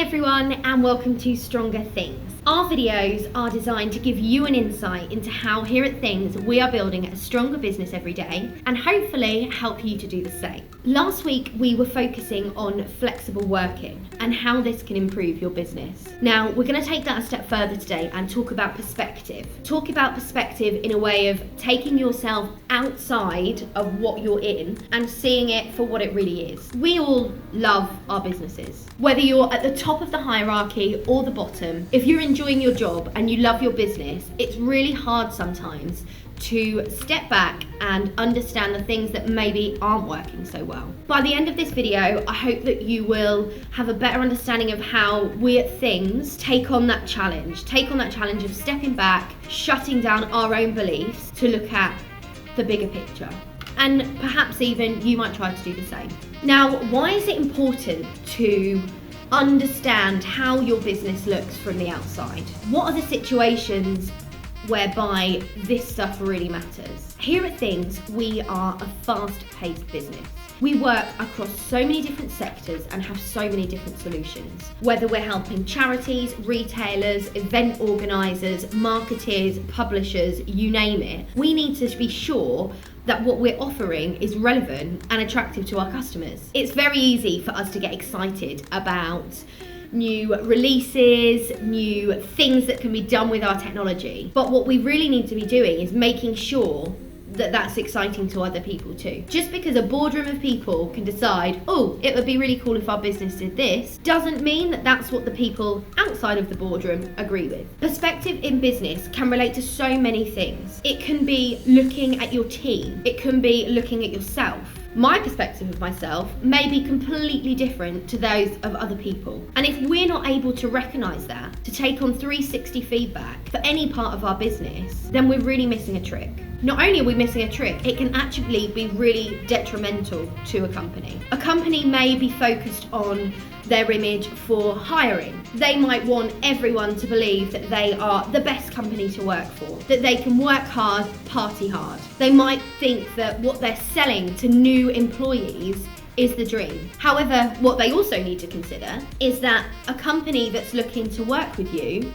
everyone and welcome to Stronger Things. Our videos are designed to give you an insight into how here at Things we are building a stronger business every day and hopefully help you to do the same. Last week we were focusing on flexible working and how this can improve your business. Now we're going to take that a step further today and talk about perspective. Talk about perspective in a way of taking yourself outside of what you're in and seeing it for what it really is. We all love our businesses. Whether you're at the top of the hierarchy or the bottom, if you're enjoying your job and you love your business, it's really hard sometimes to step back and understand the things that maybe aren't working so well. By the end of this video, I hope that you will have a better understanding of how we at Things take on that challenge of stepping back, shutting down our own beliefs to look at the bigger picture. And perhaps even you might try to do the same. Now, why is it important to understand how your business looks from the outside? What are the situations whereby this stuff really matters? Here at Things, we are a fast-paced business. We work across so many different sectors and have so many different solutions. Whether we're helping charities, retailers, event organisers, marketeers, publishers, you name it, we need to be sure that what we're offering is relevant and attractive to our customers. It's very easy for us to get excited about new releases, new things that can be done with our technology. But what we really need to be doing is making sure that that's exciting to other people too. Just because a boardroom of people can decide, oh, it would be really cool if our business did this, doesn't mean that that's what the people outside of the boardroom agree with. Perspective in business can relate to so many things. It can be looking at your team. It can be looking at yourself. My perspective of myself may be completely different to those of other people. And if we're not able to recognise that, to take on 360 feedback for any part of our business, then we're really missing a trick. Not only are we missing a trick, it can actually be really detrimental to a company. A company may be focused on their image for hiring. They might want everyone to believe that they are the best company to work for, that they can work hard, party hard. They might think that what they're selling to new employees is the dream. However, what they also need to consider is that a company that's looking to work with you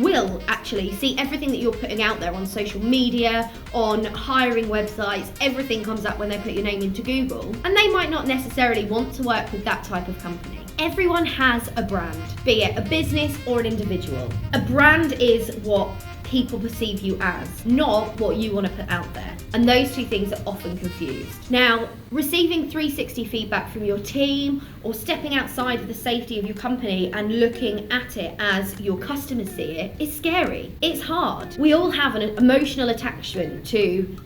will actually see everything that you're putting out there on social media, on hiring websites, everything comes up when they put your name into Google, and they might not necessarily want to work with that type of company. Everyone has a brand, be it a business or an individual. A brand is what people perceive you as, not what you want to put out there. And those two things are often confused. Now, receiving 360 feedback from your team or stepping outside of the safety of your company and looking at it as your customers see it is scary. It's hard. We all have an emotional attachment to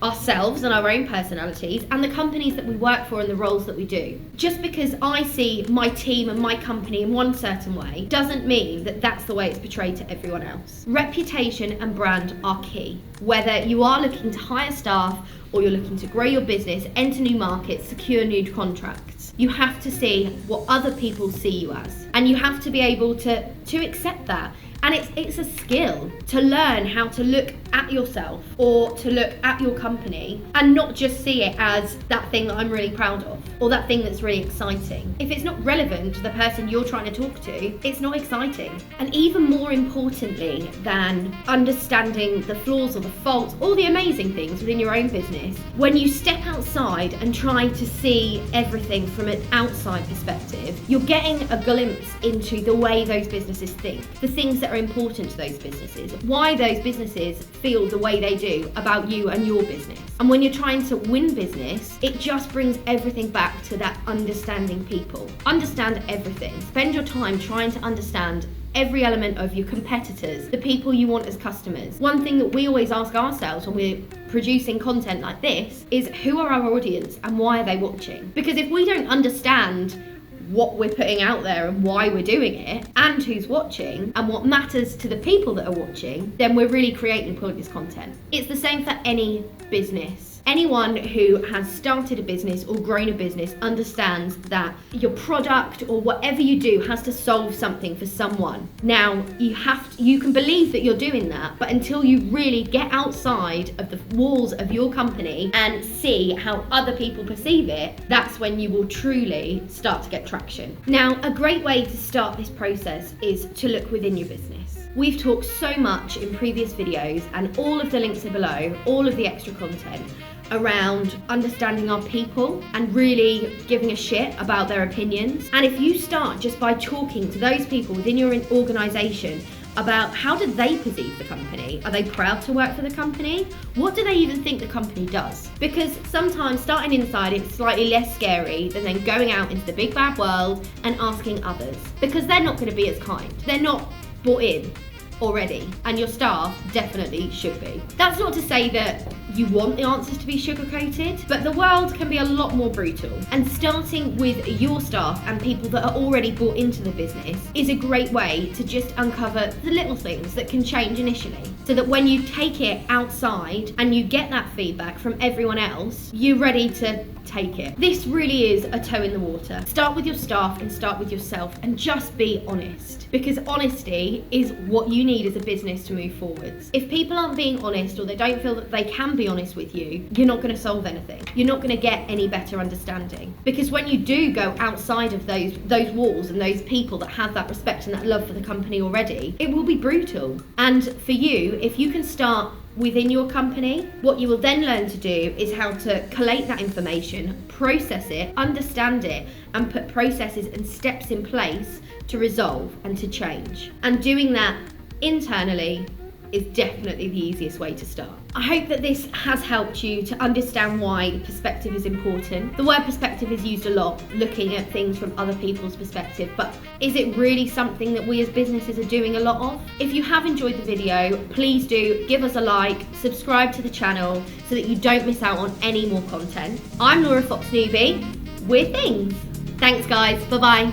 ourselves and our own personalities and the companies that we work for and the roles that we do. Just because I see my team and my company in one certain way doesn't mean that that's the way it's portrayed to everyone else. Reputation and brand are key. Whether you are looking to hire staff or you're looking to grow your business, enter new markets, secure new contracts, you have to see what other people see you as. And you have to be able to accept that. And it's a skill to learn how to look at yourself or to look at your company and not just see it as that thing that I'm really proud of or that thing that's really exciting. If it's not relevant to the person you're trying to talk to, it's not exciting. And even more importantly than understanding the flaws or the faults or the amazing things within your own business, when you step outside and try to see everything from an outside perspective, you're getting a glimpse into the way those businesses think, the things that are important to those businesses, why those businesses feel the way they do about you and your business. And when you're trying to win business, it just brings everything back to that understanding people. Understand everything. Spend your time trying to understand every element of your competitors, the people you want as customers. One thing that we always ask ourselves when we're producing content like this is, who are our audience and why are they watching? Because if we don't understand what we're putting out there and why we're doing it and who's watching and what matters to the people that are watching, then we're really creating pointless content. It's the same for any business. Anyone who has started a business or grown a business understands that your product or whatever you do has to solve something for someone. Now, you can believe that you're doing that, but until you really get outside of the walls of your company and see how other people perceive it, that's when you will truly start to get traction. Now, a great way to start this process is to look within your business. We've talked so much in previous videos, and all of the links are below, all of the extra content around understanding our people and really giving a shit about their opinions. And if you start just by talking to those people within your organisation about how do they perceive the company? Are they proud to work for the company? What do they even think the company does? Because sometimes starting inside, it's slightly less scary than then going out into the big bad world and asking others, because they're not going to be as kind. They're not bought in already, and your staff definitely should be. That's not to say that you want the answers to be sugar-coated, but the world can be a lot more brutal, and starting with your staff and people that are already bought into the business is a great way to just uncover the little things that can change initially, so that when you take it outside and you get that feedback from everyone else, you're ready to take it. This really is a toe in the water. Start with your staff and start with yourself, and just be honest, because honesty is what you need as a business to move forwards. If people aren't being honest, or they don't feel that they can be honest with you, you're not going to solve anything. You're not going to get any better understanding, because when you do go outside of those walls and those people that have that respect and that love for the company already, it will be brutal. And for you, if you can start within your company, what you will then learn to do is how to collate that information, process it, understand it, and put processes and steps in place to resolve and to change. And doing that internally is definitely the easiest way to start. I hope that this has helped you to understand why perspective is important. The word perspective is used a lot, looking at things from other people's perspective, but is it really something that we as businesses are doing a lot of? If you have enjoyed the video, please do give us a like, subscribe to the channel so that you don't miss out on any more content. I'm Laura Fox Newby, we're Things. Thanks guys, bye-bye.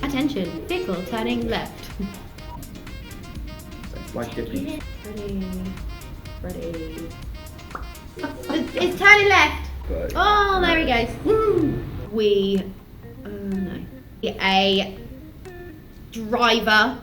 Attention, vehicle turning left. Like dipping. Ready. It's turning left. But, Oh, there he goes. Woo. A driver